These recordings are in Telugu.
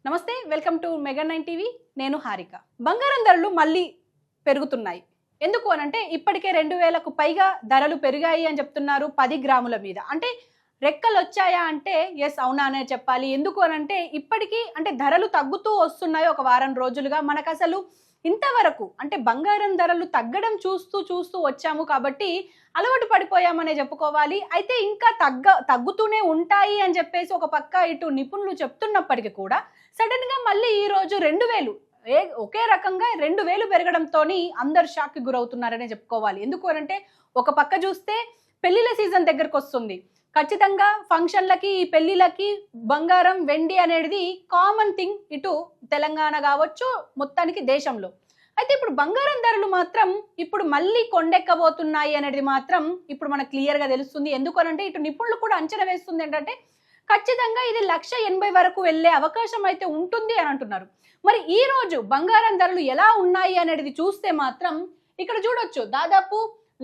నమస్తే, వెల్కమ్ టు మెగా 9 టీవీ. నేను హారిక. బంగారం ధరలు మళ్ళీ పెరుగుతున్నాయి. ఎందుకు అనంటే ఇప్పటికే 2000కు పైగా ధరలు పెరిగాయి అని చెప్తున్నారు 10 గ్రాముల మీద. అంటే రెక్కలు వచ్చాయా అంటే ఎస్ అవునా అనే చెప్పాలి. ఎందుకు అనంటే ఇప్పటికీ అంటే ధరలు తగ్గుతూ వస్తున్నాయి. ఒక వారం రోజులుగా మనకు అసలు ఇంతవరకు అంటే బంగారం ధరలు తగ్గడం చూస్తూ వచ్చాము కాబట్టి అలవాటు పడిపోయామనే చెప్పుకోవాలి. అయితే ఇంకా తగ్గుతూనే ఉంటాయి అని చెప్పేసి ఒక పక్క ఇటు నిపుణులు చెప్తున్నప్పటికీ కూడా సడన్ గా మళ్ళీ ఈ రోజు 2000 ఒకే రకంగా 2000 పెరగడంతో అందరు షాక్ కి గురవుతున్నారనే చెప్పుకోవాలి. ఎందుకు అంటే ఒక పక్క చూస్తే పెళ్లిళ్ళ సీజన్ దగ్గరకు వస్తుంది. ఖచ్చితంగా ఫంక్షన్లకి ఈ పెళ్లిళ్ళకి బంగారం వెండి అనేది కామన్ థింగ్ ఇటు తెలంగాణ కావచ్చు మొత్తానికి దేశంలో. అయితే ఇప్పుడు బంగారం ధరలు మాత్రం ఇప్పుడు మళ్ళీ కొండెక్కబోతున్నాయి అనేది మాత్రం ఇప్పుడు మనకు క్లియర్ గా తెలుస్తుంది. ఎందుకనంటే ఇటు నిపుణులు కూడా అంచనా వేస్తుంది ఏంటంటే ఖచ్చితంగా ఇది 1,80,000 వరకు వెళ్లే అవకాశం అయితే ఉంటుంది అని అంటున్నారు. మరి ఈ రోజు బంగారం ధరలు ఎలా ఉన్నాయి అనేది చూస్తే మాత్రం ఇక్కడ చూడొచ్చు దాదాపు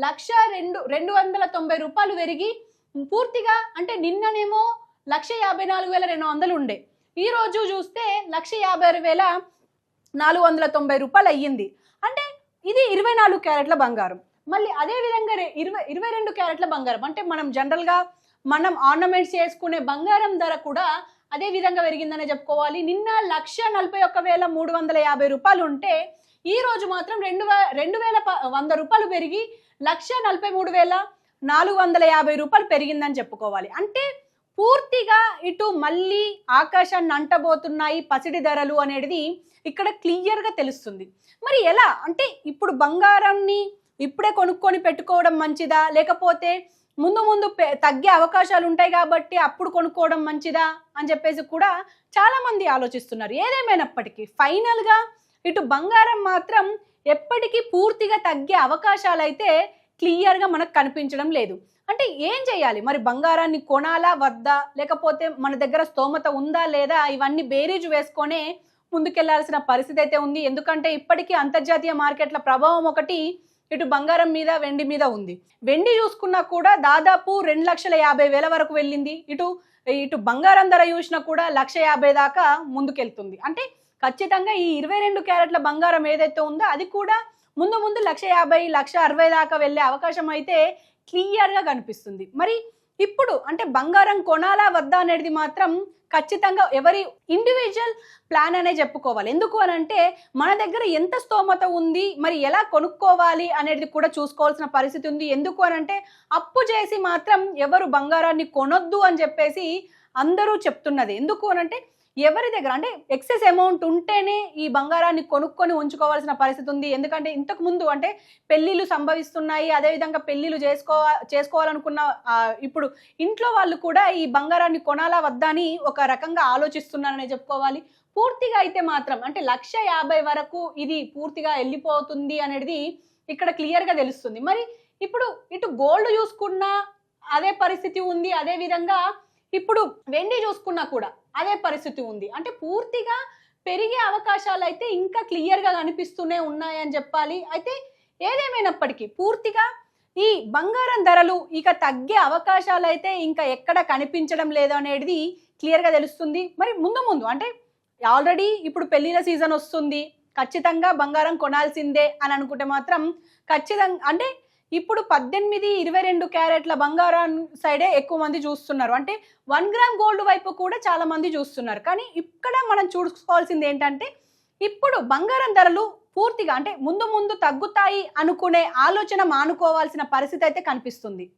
1,290 రూపాయలు పెరిగి పూర్తిగా అంటే నిన్ననేమో 1,54,200 ఉండే, ఈ రోజు చూస్తే 1,56,490 రూపాయలు అయ్యింది. అంటే ఇది 24 క్యారెట్ల బంగారం. మళ్ళీ అదే విధంగా 22 క్యారెట్ల బంగారం అంటే మనం ఆర్నమెంట్స్ చేసుకునే బంగారం ధర కూడా అదే విధంగా పెరిగిందనే చెప్పుకోవాలి. నిన్న 1,41,350 రూపాయలు ఉంటే ఈ రోజు మాత్రం 2,100 రూపాయలు పెరిగి 1,43,450 రూపాయలు పెరిగిందని చెప్పుకోవాలి. అంటే పూర్తిగా ఇటు మళ్ళీ ఆకాశాన్ని అంటబోతున్నాయి పసిడి ధరలు అనేది ఇక్కడ క్లియర్ గా తెలుస్తుంది. మరి ఎలా అంటే ఇప్పుడు బంగారాన్ని ఇప్పుడే కొనుక్కొని పెట్టుకోవడం మంచిదా, లేకపోతే ముందు తగ్గే అవకాశాలు ఉంటాయి కాబట్టి అప్పుడు కొనుక్కోవడం మంచిదా అని చెప్పేసి కూడా చాలా మంది ఆలోచిస్తున్నారు. ఏదేమైనప్పటికీ ఫైనల్ గా ఇటు బంగారం మాత్రం ఎప్పటికీ పూర్తిగా తగ్గే అవకాశాలు అయితే క్లియర్ గా మనకు కనిపించడం లేదు. అంటే ఏం చేయాలి మరి? బంగారాన్ని కొనాలా వద్దా, లేకపోతే మన దగ్గర స్తోమత ఉందా లేదా, ఇవన్నీ బేరీజు వేసుకొనే ముందుకెళ్లాల్సిన పరిస్థితి అయితే ఉంది. ఎందుకంటే ఇప్పటికీ అంతర్జాతీయ మార్కెట్ల ప్రభావం ఒకటి ఇటు బంగారం మీద వెండి మీద ఉంది. వెండి చూసుకున్నా కూడా దాదాపు 2,50,000 వరకు వెళ్ళింది. ఇటు బంగారం ధర చూసినా కూడా 1,50,000 దాకా ముందుకెళ్తుంది. అంటే ఖచ్చితంగా ఈ 22 క్యారెట్ల బంగారం ఏదైతే ఉందో అది కూడా ముందు 1,50,000, 1,60,000 దాకా వెళ్ళే అవకాశం అయితే క్లియర్ గా కనిపిస్తుంది. మరి ఇప్పుడు అంటే బంగారం కొనాలా వద్దా అనేది మాత్రం ఖచ్చితంగా ఎవరి ఇండివిజువల్ ప్లాన్ అనే చెప్పుకోవాలి. ఎందుకు అనంటే మన దగ్గర ఎంత స్తోమత ఉంది, మరి ఎలా కొనుక్కోవాలి అనేది కూడా చూసుకోవాల్సిన పరిస్థితి ఉంది. ఎందుకు అనంటే అప్పు చేసి మాత్రం ఎవరు బంగారాన్ని కొనొద్దు అని చెప్పేసి అందరూ చెప్తున్నది. ఎందుకు అనంటే ఎవరి దగ్గర అంటే ఎక్సెస్ అమౌంట్ ఉంటేనే ఈ బంగారాన్ని కొనుక్కొని ఉంచుకోవాల్సిన పరిస్థితి ఉంది. ఎందుకంటే ఇంతకు ముందు అంటే పెళ్లిళ్ళు సంభవిస్తున్నాయి, అదేవిధంగా పెళ్లిళ్ళు చేసుకోవాలనుకున్న ఇప్పుడు ఇంట్లో వాళ్ళు కూడా ఈ బంగారాన్ని కొనాలా వద్దా అని ఒక రకంగా ఆలోచిస్తున్నారనే చెప్పుకోవాలి. పూర్తిగా అయితే మాత్రం అంటే 1,50,000 వరకు ఇది పూర్తిగా వెళ్ళిపోతుంది అనేది ఇక్కడ క్లియర్ గా తెలుస్తుంది. మరి ఇప్పుడు ఇటు గోల్డ్ చూసుకున్నా అదే పరిస్థితి ఉంది, అదే విధంగా ఇప్పుడు వెండి చూసుకున్నా కూడా అదే పరిస్థితి ఉంది. అంటే పూర్తిగా పెరిగే అవకాశాలు అయితే ఇంకా క్లియర్ గా కనిపిస్తూనే ఉన్నాయని చెప్పాలి. అయితే ఏదేమైనప్పటికీ పూర్తిగా ఈ బంగారం ధరలు ఇక తగ్గే అవకాశాలు అయితే ఇంకా ఎక్కడ కనిపించడం లేదు అనేది క్లియర్ గా తెలుస్తుంది. మరి ముందు అంటే ఆల్రెడీ ఇప్పుడు పెళ్లిళ్ళ సీజన్ వస్తుంది, ఖచ్చితంగా బంగారం కొనాల్సిందే అని అనుకుంటే మాత్రం ఖచ్చితంగా అంటే ఇప్పుడు 18, 22 క్యారెట్ల బంగారం సైడే ఎక్కువ మంది చూస్తున్నారు. అంటే 1 గ్రామ్ గోల్డ్ వైపు కూడా చాలా మంది చూస్తున్నారు. కానీ ఇక్కడ మనం చూసుకోవాల్సింది ఏంటంటే ఇప్పుడు బంగారం ధరలు పూర్తిగా అంటే ముందు తగ్గుతాయి అనుకునే ఆలోచన మానుకోవాల్సిన పరిస్థితి అయితే కనిపిస్తుంది.